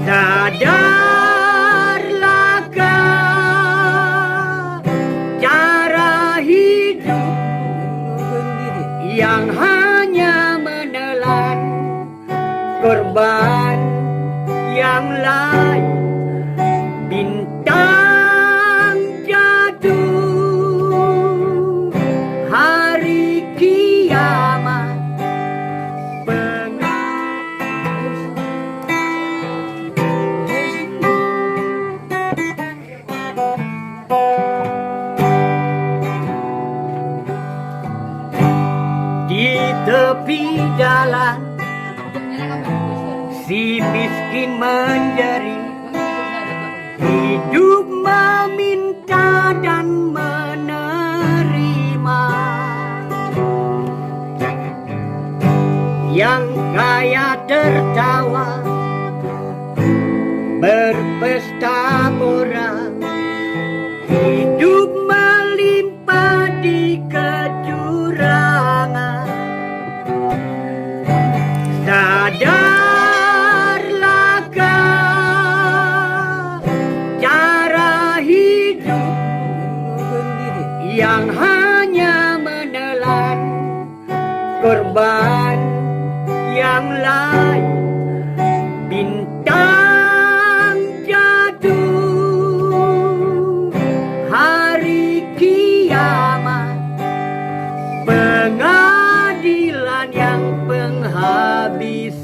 Sadarlah kau cara hidup yang hanya menelan korban yang lain. Bintang jatuh hari kiamat. Di tepi jalan si miskin menjerit, hidup meminta dan menerima. Yang kaya tertawa berpesta pora, hidup melimpah di kecurangan. Sadarlah kau cara hidup yang hanya menelan korban yang lain. Bintang jatuh hari kiamat, pengadilan yang penghabisan.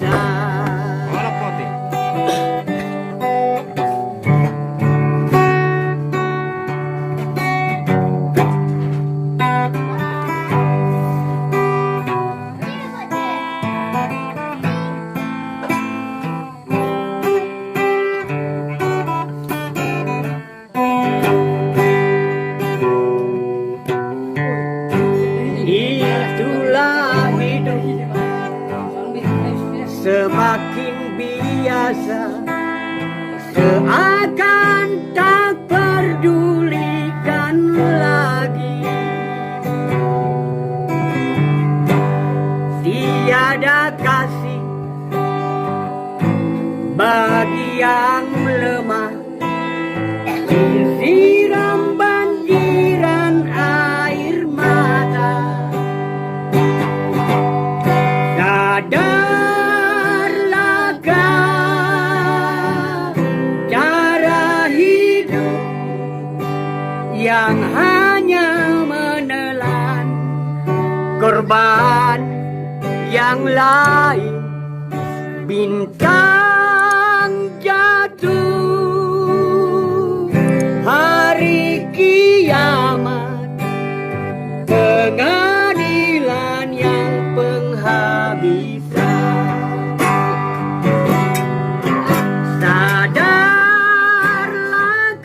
Itulah hidup, semakin biasa, seakan tak pedulikan lagi. Tiada kasih bagi yang lemah, disiram banjiran air mata. Sadarlah kau cara hidup yang hanya menelan korban yang lain. Bintang jatuh hari kiamat, pengadilan yang penghabisan. Sadarlah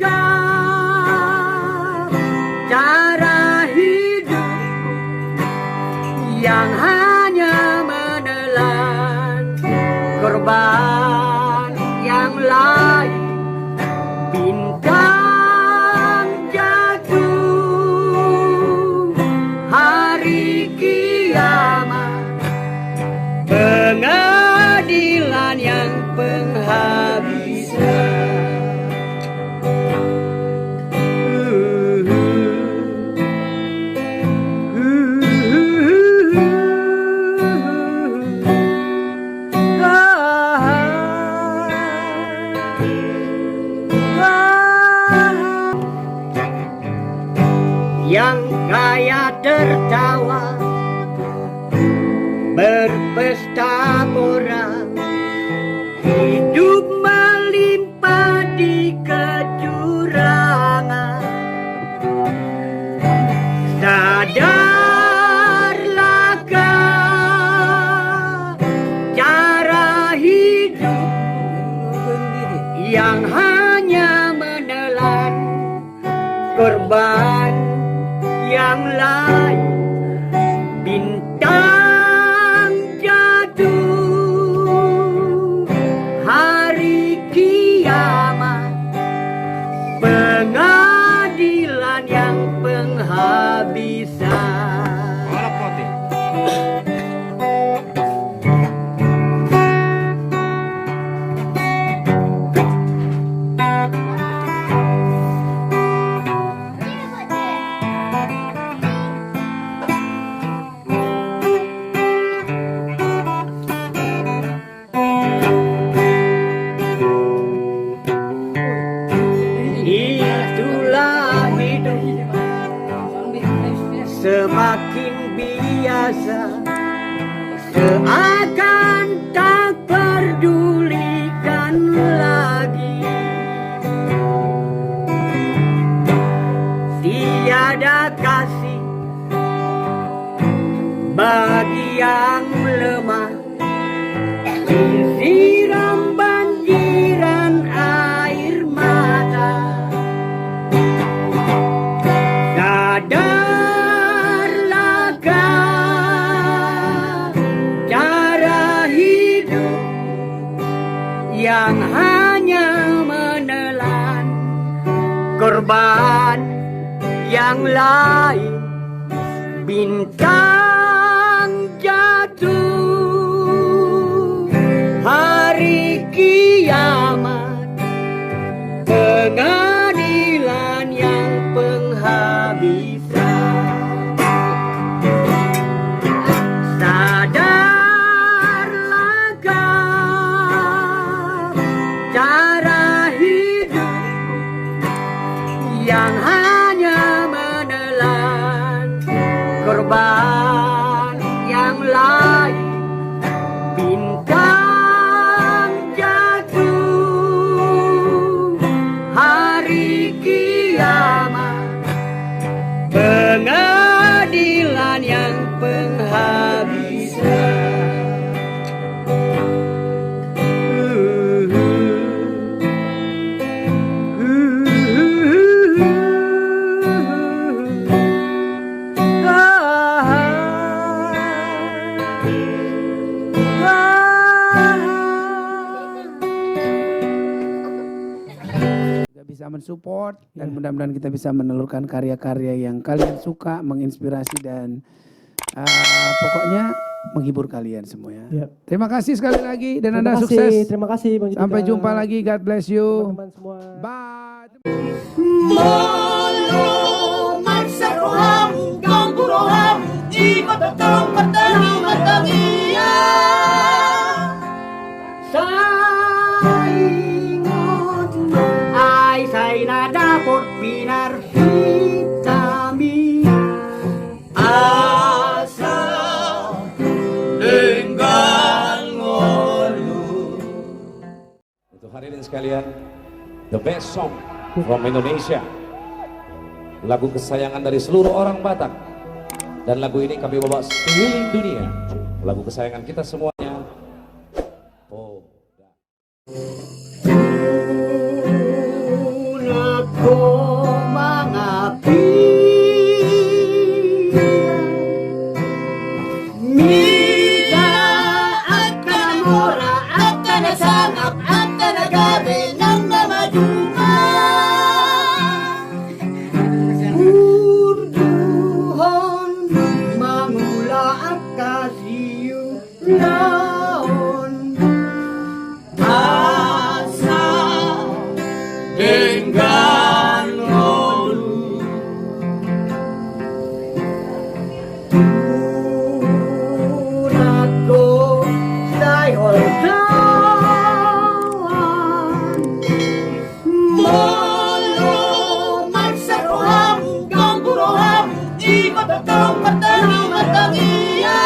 kau cara hidup yang hanya menelan korban yang lain. Bintang jatuh hari kiamat, pengadilan yang penghabisan. Yang kaya tertawa berpesta pora, hidup melimpah di kecurangan. Sadarlah kau cara hidup yang hanya menelan korban yang lain. Bintang jatuh hari kiamat, pengadilan yang penghabisan. hanya menelan korban yang lain. Bintang jatuh, hari kiamat, pengadilan yang penghabisan. Sadarlah kau, cara hidupku yang hanya menelan korban yang lain. Bintang jatuh, hari kiamat, pengadilan yang penghabisan. Bisa mensupport dan mudah-mudahan kita bisa menelurkan karya-karya yang kalian suka, menginspirasi dan pokoknya menghibur kalian semua ya. Terima kasih sekali lagi dan Anda sukses. Terima kasih Bang Judika. Sampai jumpa lagi. God bless you. Teman-teman semua. Bye. Molo magsaruham gangguroham ibatatang matang matangia Saingot ay say na dapat pinarhitami. asa dengan ngolu. Untuk hadirin sekalian, the best song from Indonesia, lagu kesayangan dari seluruh orang Batak, dan lagu ini kami bawa keliling dunia, lagu kesayangan kita semuanya. Tulad ko mga pilan, Mila at kanamora at kanasangap at kanagabi ng namaduma. urduhon, mangula at kasiyulaon. Asa dengan ngolu. Tulad ko sa'y holdawan, Molo magsaruham gangguroham ibatatang matang matangia.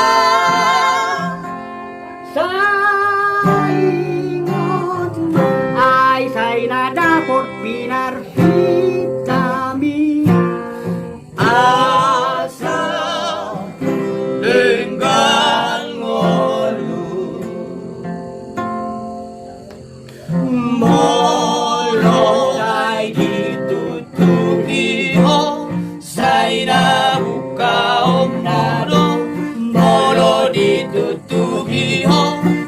saingot ay say na dapat pinarhitami. Asa dengan ngolu. Molo ay ditutugiho say nabukaong naro. Molo ditutugiho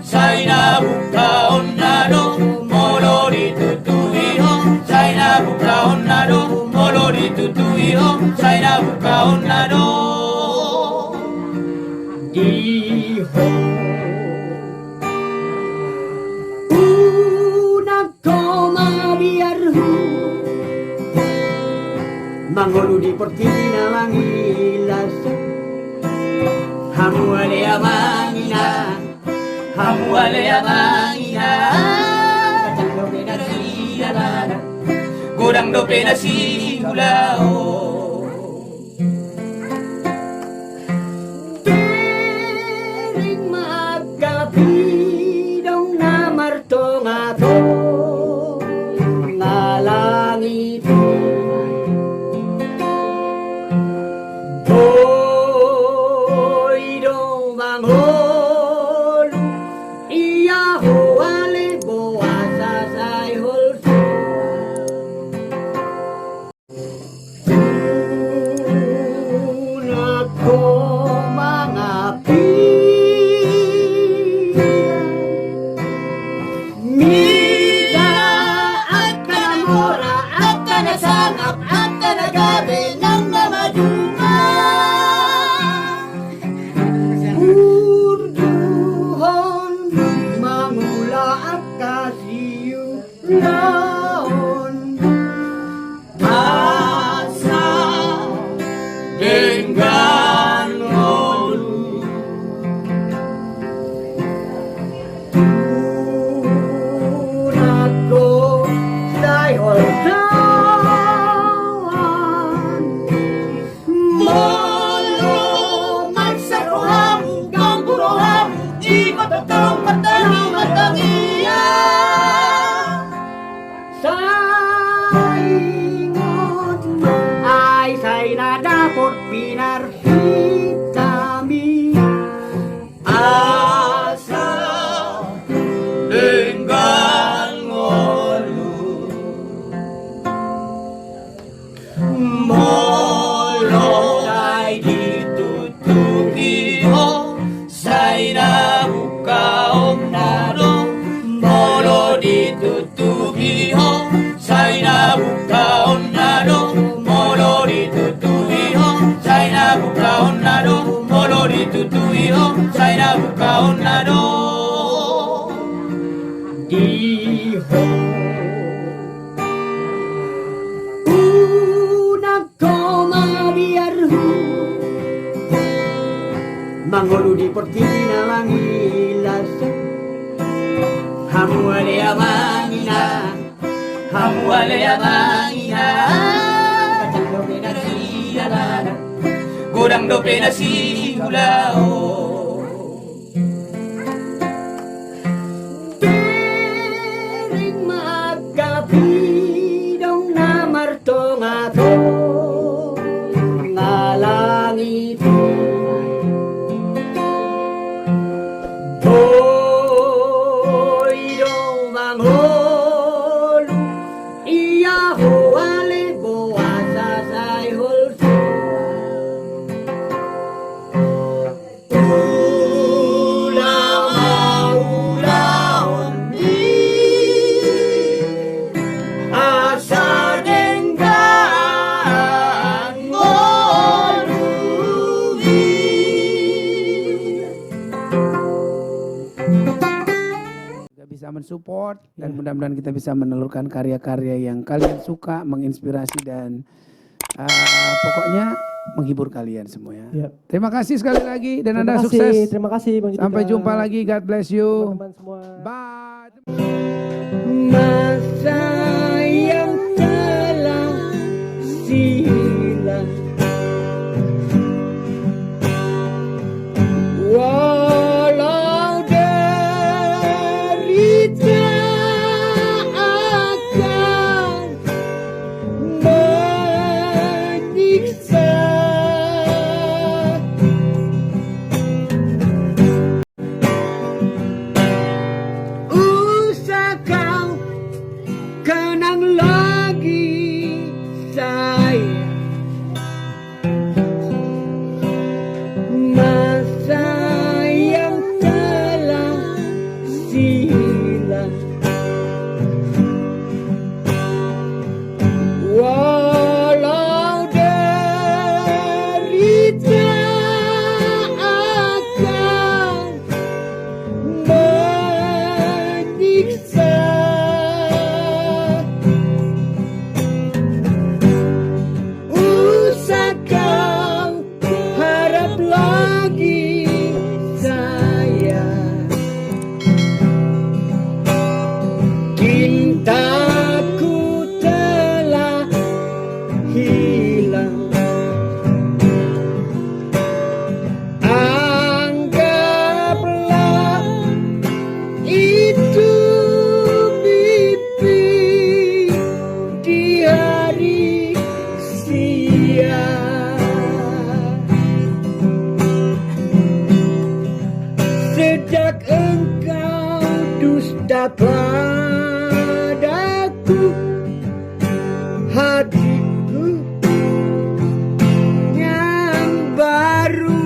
say nabukaong naro. Molo ditutugiho say nabukaong naro. Molo ditutugiho say nabukaong naro. Iho unag ko mga biyarho, mangolo di portina mangilas. Hamuale amangina, Hamuale amangina, Gudang dope na sinabana, Gudang dope na simulao. Piring magkapidong na martong ato nga langit. Hoy do manghol, iyaho ale boasa say holso. laon asa dengan ngolu Tunako sayol tawan Molo magsaruhamu kang buruhamu di matatang matangi-matangiya Saingot ay say na dapat pinarfitami asa dengan ngolu Molo ay ditutupi ho say nabukaong naro Molo ditutupi ho say nabukaong naro Molo ditutupi ho say nabukaong naro Molo ditutupi ho say nabukaong naro Diho Unang ko mabiarhu Mangolu di portina mangilas Hamu alea mangina Hamu alea mangina Kacang dope nasi lalana Godang dope nasi gulao Piring magkapidong na martong ato Ngalangit Hoy dong mangholo Iya ho ale boasa say holso Ulang-ulang di asa dengan ngoluwi Juga bisa mensupport dan mudah-mudahan kita bisa menelurkan karya-karya yang kalian suka, menginspirasi dan pokoknya menghibur kalian semua ya. Terima kasih sekali lagi dan Anda sukses. Terima kasih Bang Judika. Sampai jumpa lagi. God bless you. Teman-teman semua. Bye. Masa yang telah silam Walau derita akan menyiksa Usah kau kenang lagi saya Masa yang telah silam Walau derita akan menyiksa Usah kau harap lagi saya Cintaku telah hilang Anggaplah itu mimpi di hari siang Sejak engkau dusta padaku Hatiku yang baru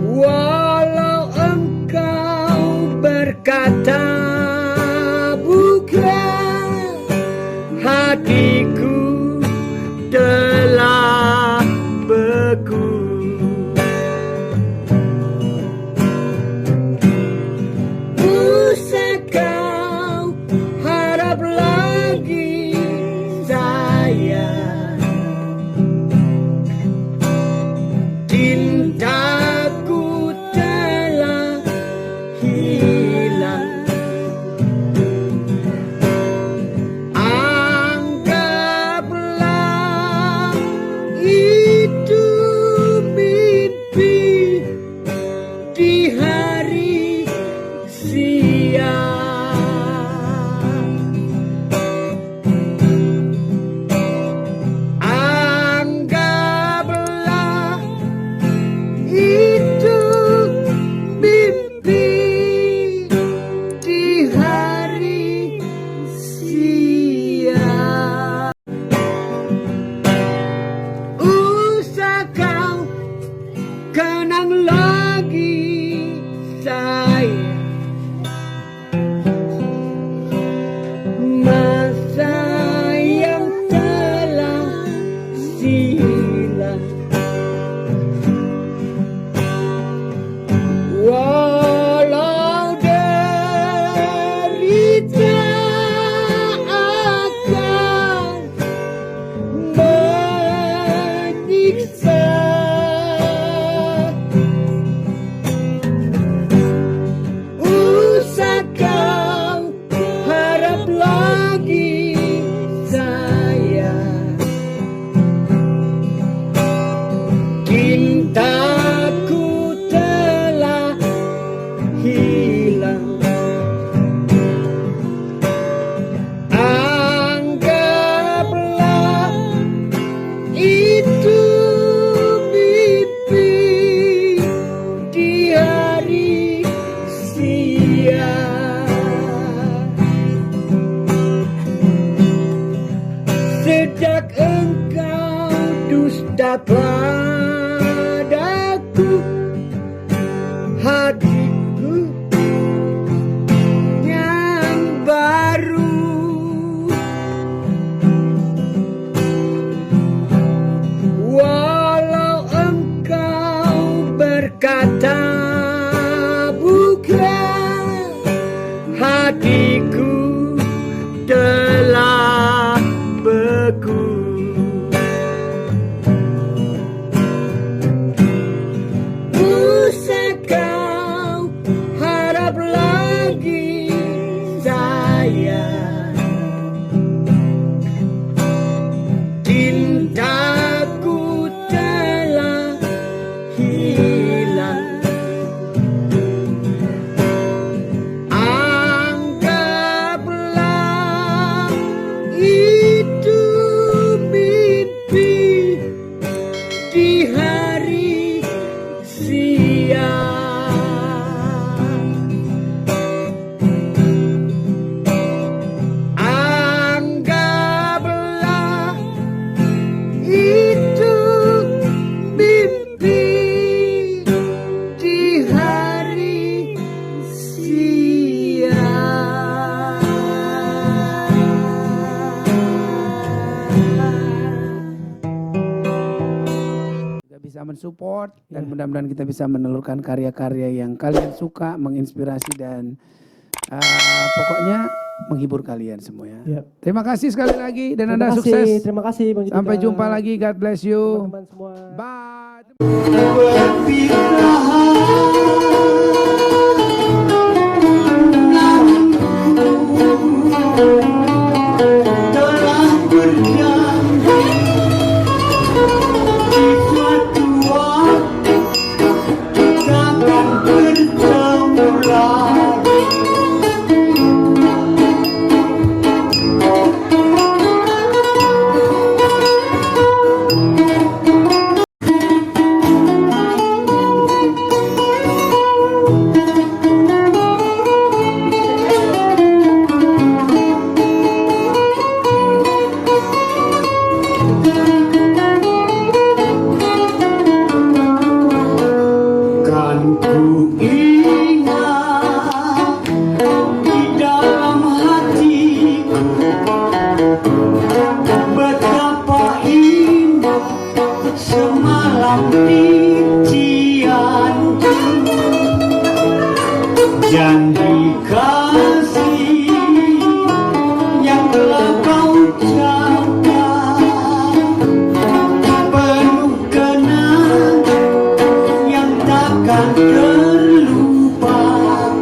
Walau engkau berkata bukan Hatiku telah beku hilang. Anggaplah itu mimpi di hari siang. Sejak engkau dusta padaku, hatiku yang baru. Walau engkau berkata bukan, hatiku telah beku. Usah kau harap lagi sayang, cintaku telah hilang. Anggaplah itu mimpi di hari siang. Anggaplah itu mimpi di hari siang. Juga bisa mensupport dan mudah-mudahan kita bisa menelurkan karya-karya yang kalian suka, menginspirasi dan pokoknya menghibur kalian semua ya. Terima kasih sekali lagi dan Anda sukses. Terima kasih Bang Judika. Sampai jumpa lagi. God bless you. Teman-teman semua. Bye. Telah berjanji di suatu waktu takkan bertemu lagi. Kan ku ingat di dalam hatiku betapa indah semalam impianku. Janji kasih yang telah kau jaga, penuh kenangan yang takkan terlupakan.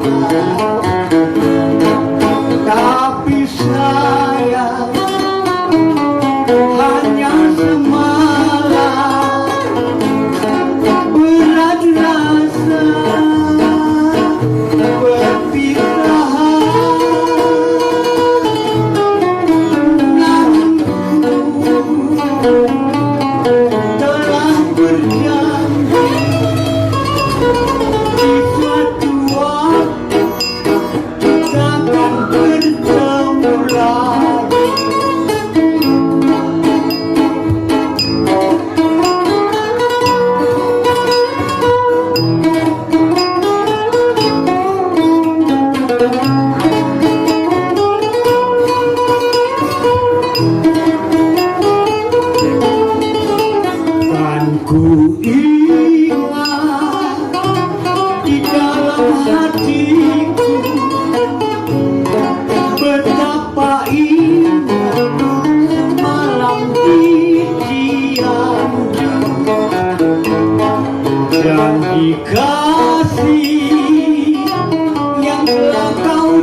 Tapi sayang, hanya semalam berat rasa telah berjanji di suatu waktu takkan bertemu lagi. Kan ku ingat di dalam hatiku betapa indah malam impianku. Janji kasih yang telah kau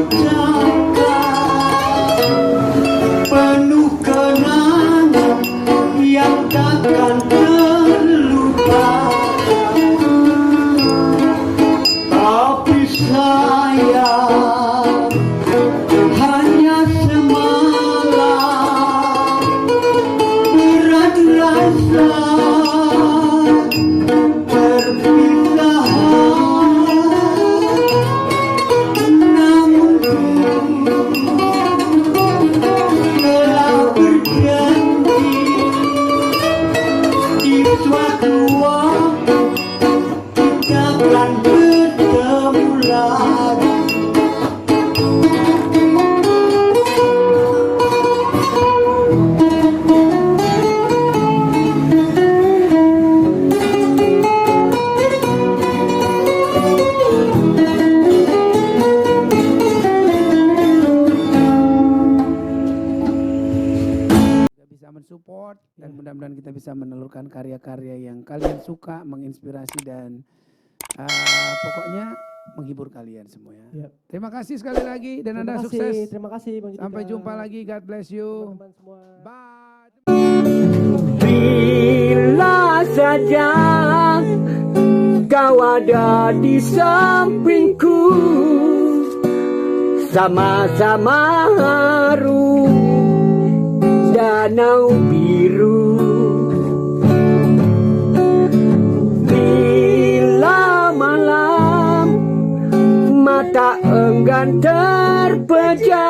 hari. Bisa mensupport dan mudah-mudahan kita bisa menelurkan karya-karya yang kalian suka, menginspirasi dan pokoknya menghibur kalian semua ya. Terima kasih sekali lagi dan Anda sukses. Terima kasih Bang Judika. Sampai jumpa lagi. God bless you. Teman-teman semua. Bye. Bila saja kau ada di sampingku, sama-sama harum danau biru. Bila malam mata enggan terpejam,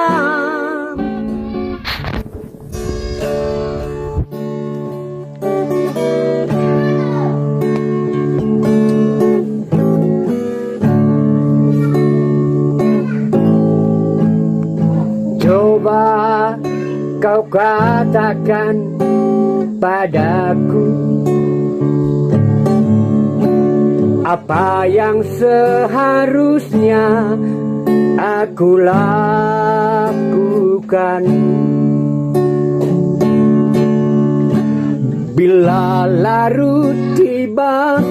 coba kau katakan padaku apa yang seharusnya aku lakukan. Bila larut tiba,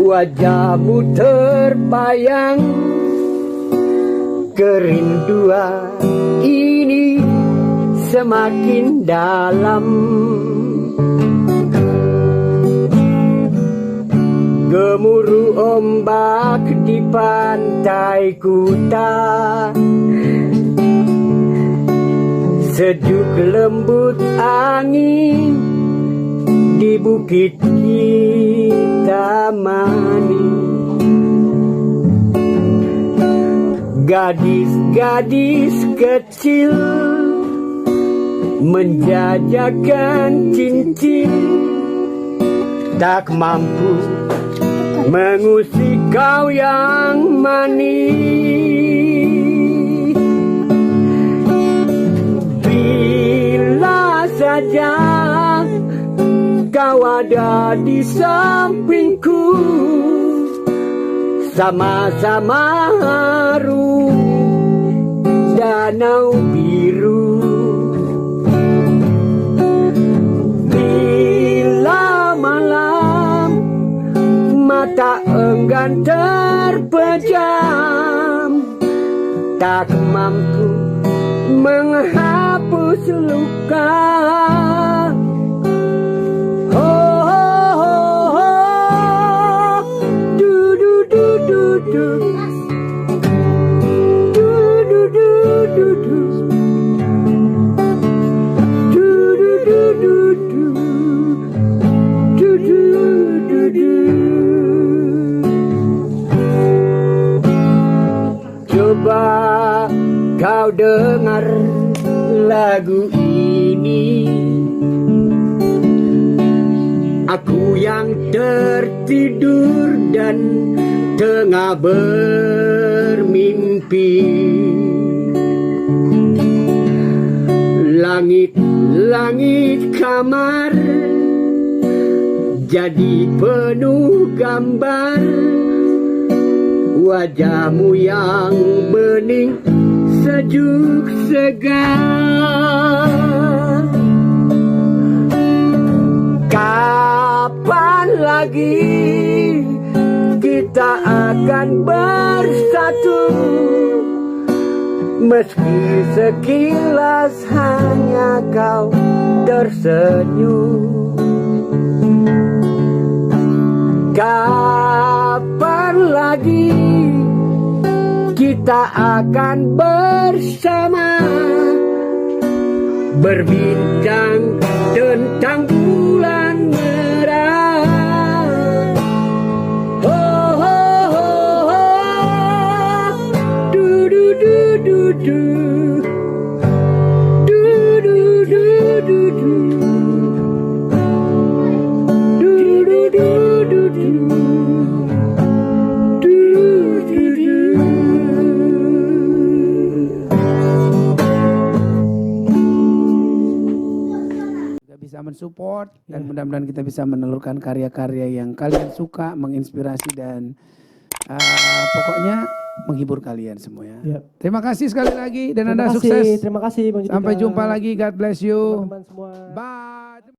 wajahmu terbayang, kerinduan ini semakin dalam. Gemuruh ombak di pantai Kuta, sejuk lembut angin di bukit Kintamani. Gadis-gadis kecil menjajakan cincin, tak mampu mengusik kau yang manis. Bila saja kau ada di sampingku, sama-sama harum danau biru. Bila malam mata enggan terpejam, tak mampu menghapus luka. Coba kau dengar lagu ini, aku yang tertidur dan tengah bermimpi. Langit-langit kamar jadi penuh gambar wajahmu yang bening sejuk segar. Kapan lagi kita akan bersatu, meski sekilas hanya kau tersenyum. Kapan lagi kita akan bersama, berbincang tentang bulan merah. Oh, oh, oh, oh. Du, du, du, du, du. Du, du, du, du, du. Du, du, du, du, du. Du, du. mensupport dan mudah-mudahan kita bisa menelurkan karya-karya yang kalian suka, menginspirasi dan pokoknya menghibur kalian semua ya. Terima kasih sekali lagi dan Anda sukses. Terima kasih Bang Judika. Sampai jumpa lagi. God bless you. Teman-teman semua. Bye.